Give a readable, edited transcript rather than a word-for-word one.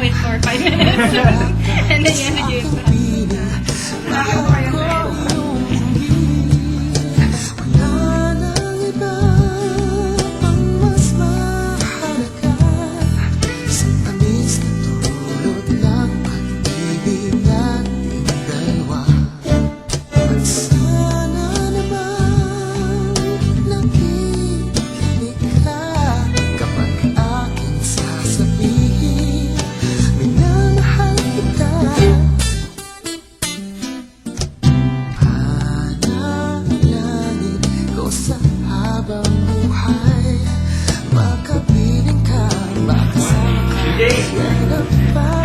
wait for 5 minutes. And then you have to give Wala nang iba pang mas mahalaga sa tamis na dulot ng pag-ibig nating dalawa. At sana naman nakikinig ka kapag aking sasabihin minamahal kita. Panalangin ko sa habang buhay, makapiling ka, makasama ka sa hirap pa.